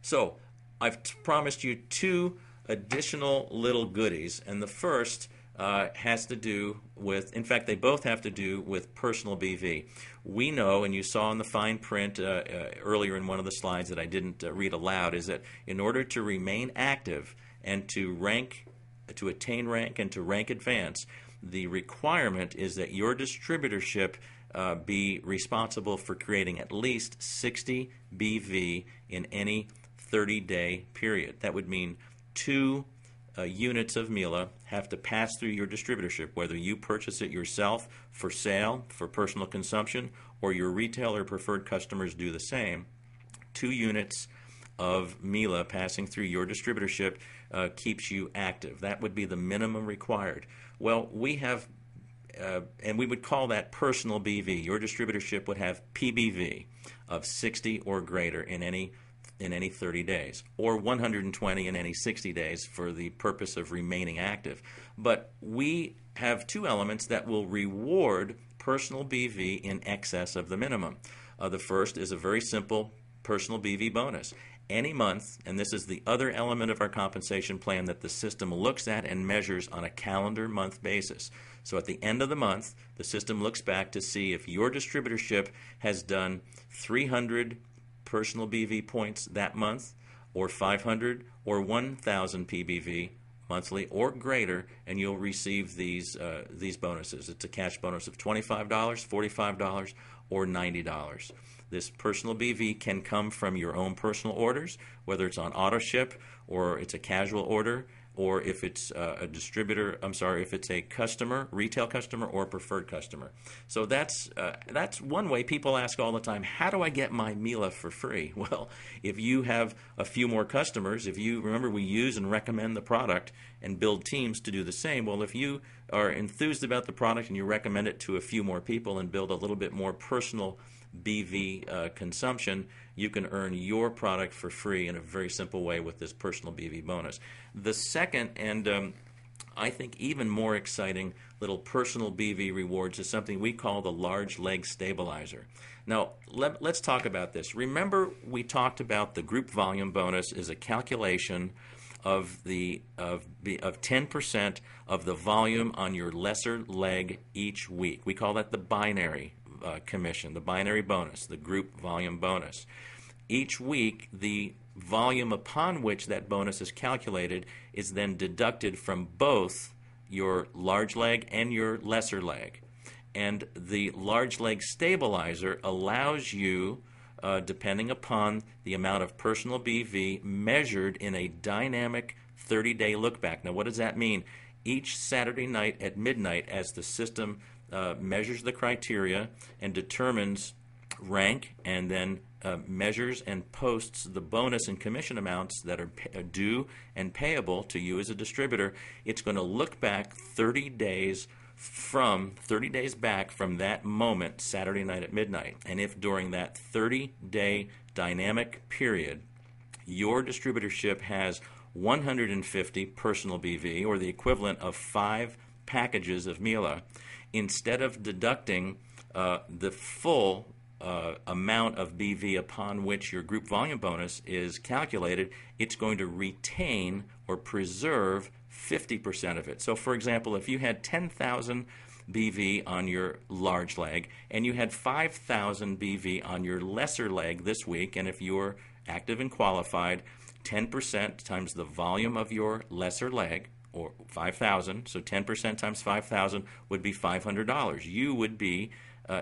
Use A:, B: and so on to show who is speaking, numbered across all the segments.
A: So I've promised you two additional little goodies, and the first has to do with, in fact, they both have to do with personal BV. We know, and you saw in the fine print earlier in one of the slides that I didn't read aloud, is that in order to remain active and to rank, to attain rank and to rank advance, the requirement is that your distributorship be responsible for creating at least 60 BV in any 30-day period. That would mean two units of Mila have to pass through your distributorship, whether you purchase it yourself for sale, for personal consumption, or your retail or preferred customers do the same. 2 units of Mila passing through your distributorship keeps you active. That would be the minimum required. Well, we have, and we would call that personal BV. Your distributorship would have PBV of 60 or greater in any 30 days, or 120 in any 60 days for the purpose of remaining active. But we have 2 elements that will reward personal BV in excess of the minimum. The first is a very simple personal BV bonus. Any month, and this is the other element of our compensation plan that the system looks at and measures on a calendar month basis. So at the end of the month, the system looks back to see if your distributorship has done 300 personal BV points that month, or 500 or 1,000 PBV monthly or greater, and you'll receive these bonuses. It's a cash bonus of $25, $45, or $90. This personal BV can come from your own personal orders, whether it's on auto ship or it's a casual order, or if it's a distributor, if it's a customer, retail customer, or preferred customer. So that's one way. People ask all the time, how do I get my Mila for free? Well, if you have a few more customers, if you, remember we use and recommend the product and build teams to do the same. Well, if you are enthused about the product and you recommend it to a few more people and build a little bit more personal BV consumption, you can earn your product for free in a very simple way with this personal BV bonus. The second, and I think even more exciting little personal BV rewards, is something we call the large leg stabilizer. Now, let's talk about this. Remember, we talked about the group volume bonus is a calculation of 10% of the volume on your lesser leg each week. We call that the binary commission, the binary bonus, the group volume bonus. Each week, the volume upon which that bonus is calculated is then deducted from both your large leg and your lesser leg. And the large leg stabilizer allows you, depending upon the amount of personal BV measured in a dynamic 30-day look back. Now, what does that mean? Each Saturday night at midnight, as the system measures the criteria and determines rank, and then measures and posts the bonus and commission amounts that are due and payable to you as a distributor, it's going to look back 30 days back from that moment, Saturday night at midnight. And if during that 30-day dynamic period your distributorship has 150 personal BV, or the equivalent of 5 packages of Mila, instead of deducting the full amount of BV upon which your group volume bonus is calculated, it's going to retain or preserve 50% of it. So, for example, if you had 10,000 BV on your large leg and you had 5,000 BV on your lesser leg this week, and if you're active and qualified, 10% times the volume of your lesser leg, or 5,000, so 10% times 5,000 would be $500. You would be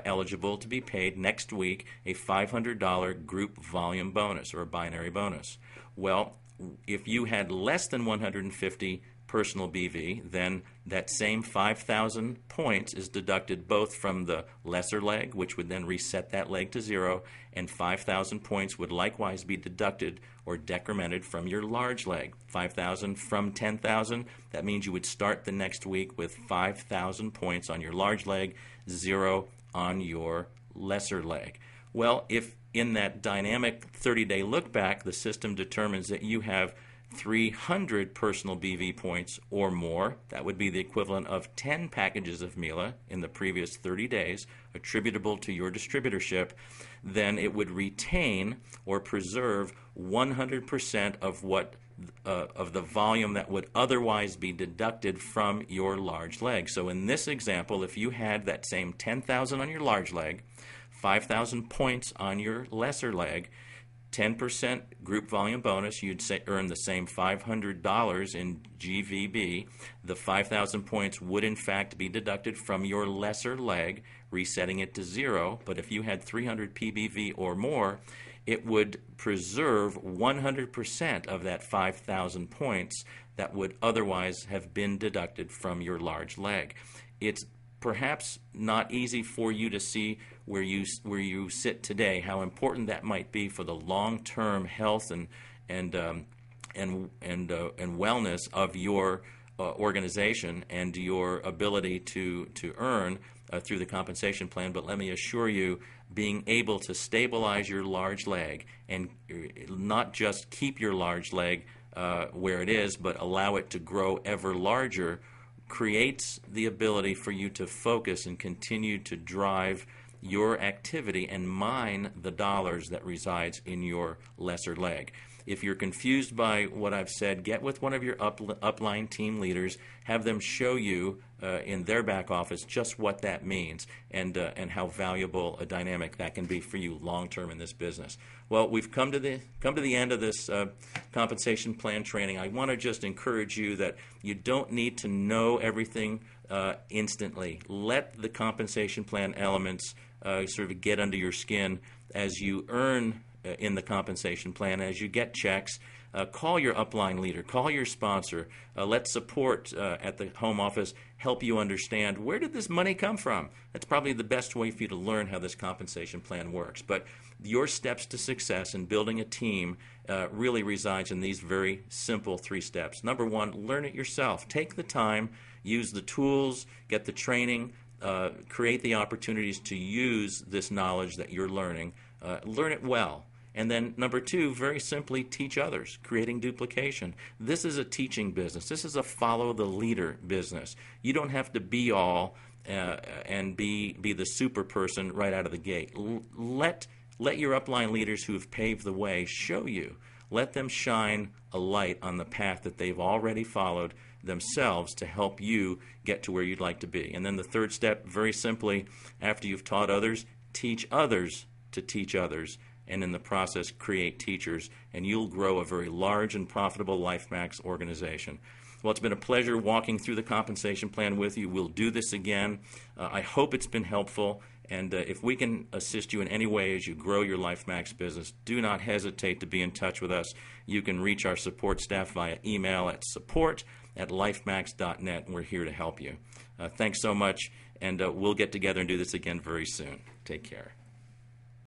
A: eligible to be paid next week a $500 group volume bonus, or a binary bonus. Well, if you had less than 150 personal BV, then that same 5,000 points is deducted both from the lesser leg, which would then reset that leg to 0, and 5,000 points would likewise be deducted or decremented from your large leg. 5,000 from 10,000, that means you would start the next week with 5,000 points on your large leg, 0 on your lesser leg. Well, if in that dynamic 30-day look back the system determines that you have 300 personal BV points or more, that would be the equivalent of 10 packages of Mila in the previous 30 days, attributable to your distributorship, then it would retain or preserve 100% of what of the volume that would otherwise be deducted from your large leg. So in this example, if you had that same 10,000 on your large leg, 5,000 points on your lesser leg, 10% group volume bonus, you'd earn the same $500 in GVB. The 5,000 points would in fact be deducted from your lesser leg, resetting it to 0. But if you had 300 PBV or more, it would preserve 100% of that 5,000 points that would otherwise have been deducted from your large leg. It's perhaps not easy for you to see where you sit today, how important that might be for the long-term health and wellness of your organization and your ability to earn through the compensation plan. But let me assure you, being able to stabilize your large leg and not just keep your large leg where it is, but allow it to grow ever larger, creates the ability for you to focus and continue to drive your activity and mine the dollars that resides in your lesser leg. If you're confused by what I've said, get with one of your upline team leaders, have them show you in their back office just what that means and how valuable a dynamic that can be for you long term in this business. Well, we've come to the end of this compensation plan training. I want to just encourage you that you don't need to know everything instantly. Let the compensation plan elements sort of get under your skin as you earn in the compensation plan, as you get checks. Call your upline leader, call your sponsor, let support at the home office help you understand, where did this money come from? That's probably the best way for you to learn how this compensation plan works. But your steps to success in building a team really resides in these very simple 3 steps. Number 1, learn it yourself. Take the time, use the tools, get the training, create the opportunities to use this knowledge that you're learning. Learn it well. And then number 2, very simply, teach others, creating duplication. This is a teaching business. This is a follow the leader business. You don't have to be all and be the super person right out of the gate. Let your upline leaders who have paved the way show you. Let them shine a light on the path that they've already followed themselves to help you get to where you'd like to be. And then the 3rd step, very simply, after you've taught others, teach others to teach others, and in the process create teachers, and you'll grow a very large and profitable LifeMax organization. Well, it's been a pleasure walking through the compensation plan with you. We'll do this again. I hope it's been helpful, and if we can assist you in any way as you grow your LifeMax business, do not hesitate to be in touch with us. You can reach our support staff via email at support@lifemax.net, and we're here to help you. Thanks so much, and we'll get together and do this again very soon. Take care.